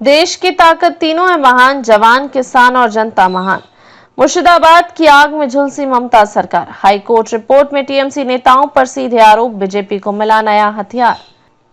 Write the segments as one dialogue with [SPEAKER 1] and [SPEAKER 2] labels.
[SPEAKER 1] देश की ताकत तीनों है महान, जवान, किसान और जनता महान। मुर्शिदाबाद की आग में झुलसी ममता सरकार। हाईकोर्ट रिपोर्ट में टीएमसी नेताओं पर सीधे आरोप, बीजेपी को मिला नया हथियार।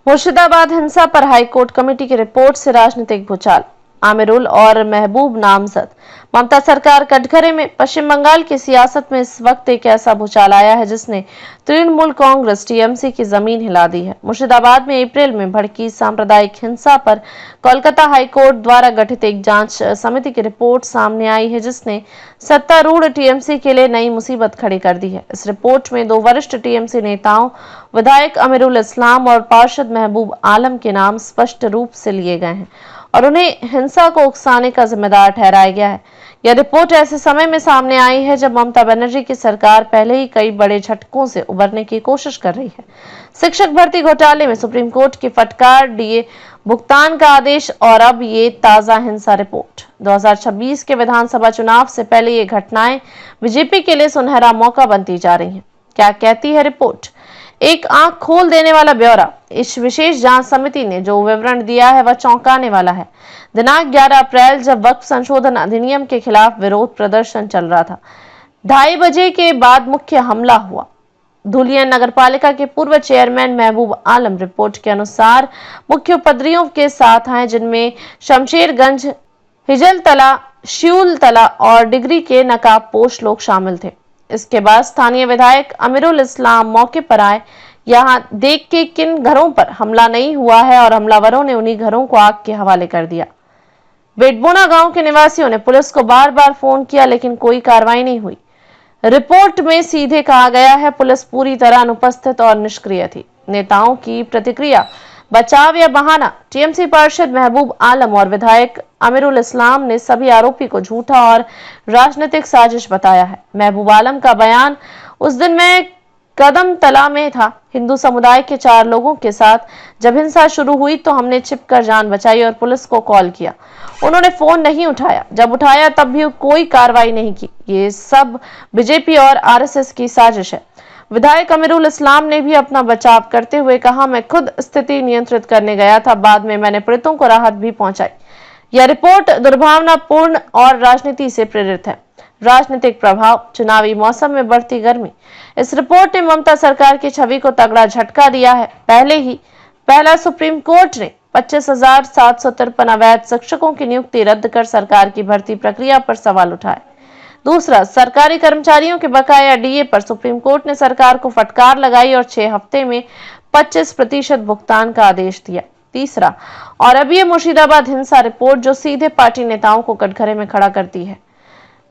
[SPEAKER 1] मुर्शिदाबाद हिंसा पर हाईकोर्ट कमेटी की रिपोर्ट से राजनीतिक भूचाल। आमिरुल और महबूब नामजद। ममता सरकार कटघरे में। पश्चिम बंगाल की सियासत में इस वक्त एक ऐसा भूचाल आया है जिसने तृणमूल कांग्रेस टीएमसी की जमीन हिला दी है। मुर्शिदाबाद में अप्रैल में भड़की सांप्रदायिक हिंसा पर कोलकाता हाईकोर्ट द्वारा गठित एक जांच समिति की रिपोर्ट सामने आई है जिसने सत्तारूढ़ टीएमसी के लिए नई मुसीबत खड़ी कर दी है। इस रिपोर्ट में दो वरिष्ठ टीएमसी नेताओं विधायक अमीरुल इस्लाम और पार्षद महबूब आलम के नाम स्पष्ट रूप से लिए गए हैं और उन्हें हिंसा को उकसाने का जिम्मेदार ठहराया गया है। यह रिपोर्ट ऐसे समय में सामने आई है जब ममता बनर्जी की सरकार पहले ही कई बड़े झटकों से उबरने की कोशिश कर रही है। शिक्षक भर्ती घोटाले में सुप्रीम कोर्ट की फटकार, डीए भुगतान का आदेश और अब ये ताजा हिंसा रिपोर्ट। 2026 के विधानसभा चुनाव से पहले ये घटनाएं बीजेपी के लिए सुनहरा मौका बनती जा रही हैं। क्या कहती है रिपोर्ट? एक आंख खोल देने वाला ब्यौरा। इस विशेष जांच समिति ने जो विवरण दिया है वह चौंकाने वाला है। दिनांक 11 अप्रैल जब वक्फ संशोधन अधिनियम के खिलाफ विरोध प्रदर्शन चल रहा था, 2:30 बजे के बाद मुख्य हमला हुआ। धुलियन नगरपालिका के पूर्व चेयरमैन महबूब आलम रिपोर्ट के अनुसार मुख्य उपद्रवियों के साथ हैं, जिनमें शमशेरगंज, हिजलतला, शिउलतला और डिगरी के नकाबपोश लोग शामिल थे। इसके बाद स्थानीय विधायक अमीरुल इस्लाम मौके पर आए। यहां देख के किन घरों पर हमला नहीं हुआ है और हमलावरों ने उन्हीं घरों को आग के हवाले कर दिया। बेटबोना गांव के निवासियों ने पुलिस को बार बार फोन किया लेकिन कोई कार्रवाई नहीं हुई। रिपोर्ट में सीधे कहा गया है पुलिस पूरी तरह अनुपस्थित और निष्क्रिय थी। नेताओं की प्रतिक्रिया, बचाव या बहाना। टीएमसी पार्षद महबूब आलम और विधायक अमीरुल इस्लाम ने सभी आरोपी को झूठा और राजनीतिक साजिश बताया है। महबूब आलम का बयान, उस दिन मैं कदम तला में था हिंदू समुदाय के 4 लोगों के साथ। जब हिंसा शुरू हुई तो हमने छिपकर जान बचाई और पुलिस को कॉल किया। उन्होंने फोन नहीं उठाया, जब उठाया तब भी कोई कार्रवाई नहीं की। ये सब बीजेपी और आरएसएस की साजिश है। विधायक अमीरुल इस्लाम ने भी अपना बचाव करते हुए कहा, मैं खुद स्थिति नियंत्रित करने गया था, बाद में मैंने पीड़ितों को राहत भी पहुंचाई। यह रिपोर्ट दुर्भावनापूर्ण और राजनीति से प्रेरित है। राजनीतिक प्रभाव, चुनावी मौसम में बढ़ती गर्मी। इस रिपोर्ट ने ममता सरकार की छवि को तगड़ा झटका दिया है। पहला सुप्रीम कोर्ट ने 25,753 अवैध शिक्षकों की नियुक्ति रद्द कर सरकार की भर्ती प्रक्रिया पर सवाल उठाए। दूसरा, सरकारी कर्मचारियों के बकाया डीए पर सुप्रीम कोर्ट ने सरकार को फटकार लगाई और 6 हफ्ते में 25% भुगतान का आदेश दिया। तीसरा, और अब ये मुर्शिदाबाद हिंसा रिपोर्ट जो सीधे पार्टी नेताओं को कटघरे में खड़ा करती है।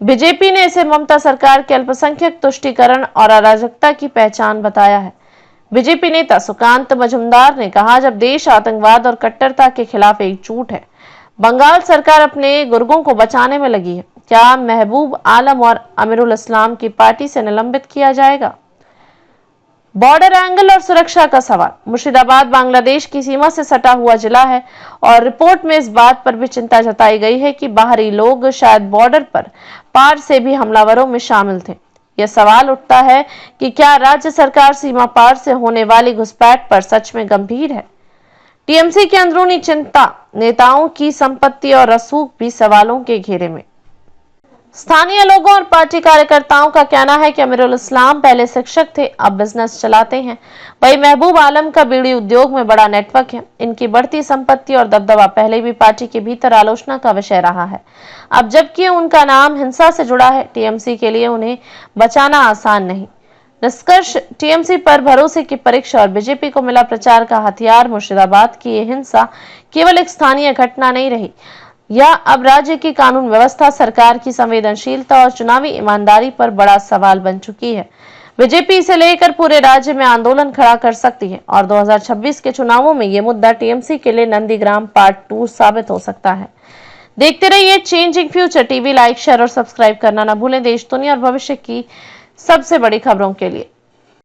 [SPEAKER 1] बीजेपी ने इसे ममता सरकार के अल्पसंख्यक तुष्टीकरण और अराजकता की पहचान बताया है। बीजेपी नेता सुकांत मजुमदार ने कहा, जब देश आतंकवाद और कट्टरता के खिलाफ एकजुट है, बंगाल सरकार अपने गुर्गों को बचाने में लगी है। क्या महबूब आलम और अमीरुल इस्लाम की पार्टी से निलंबित किया जाएगा? बॉर्डर एंगल और सुरक्षा का सवाल। मुर्शिदाबाद बांग्लादेश की सीमा से सटा हुआ जिला है और रिपोर्ट में इस बात पर भी चिंता जताई गई है कि बाहरी लोग शायद बॉर्डर पर पार से भी हमलावरों में शामिल थे। यह सवाल उठता है कि क्या राज्य सरकार सीमा पार से होने वाली घुसपैठ पर सच में गंभीर है? टीएमसी की अंदरूनी चिंता, नेताओं की संपत्ति और रसूख भी सवालों के घेरे में। स्थानीय लोगों और पार्टी कार्यकर्ताओं का कहना है कि अमीरुल इस्लाम पहले शिक्षक थे, अब बिजनेस चलाते हैं। वही महबूब आलम का बीड़ी उद्योग में बड़ा नेटवर्क है। इनकी बढ़ती संपत्ति और दबदबा पहले भी पार्टी के भीतर आलोचना का विषय रहा है। अब जबकि उनका नाम हिंसा से जुड़ा है, टीएमसी के लिए उन्हें बचाना आसान नहीं। निष्कर्ष, टीएमसी पर भरोसे की परीक्षा और बीजेपी को मिला प्रचार का हथियार। मुर्शिदाबाद की ये हिंसा केवल एक स्थानीय घटना नहीं रही, यह अब राज्य की कानून व्यवस्था, सरकार की संवेदनशीलता और चुनावी ईमानदारी पर बड़ा सवाल बन चुकी है। बीजेपी इसे लेकर पूरे राज्य में आंदोलन खड़ा कर सकती है और 2026 के चुनावों में यह मुद्दा टीएमसी के लिए नंदीग्राम पार्ट 2 साबित हो सकता है। देखते रहिए changing future TV. Like, share और सब्सक्राइब करना न भूलें। देश, दुनिया और भविष्य की सबसे बड़ी खबरों के लिए।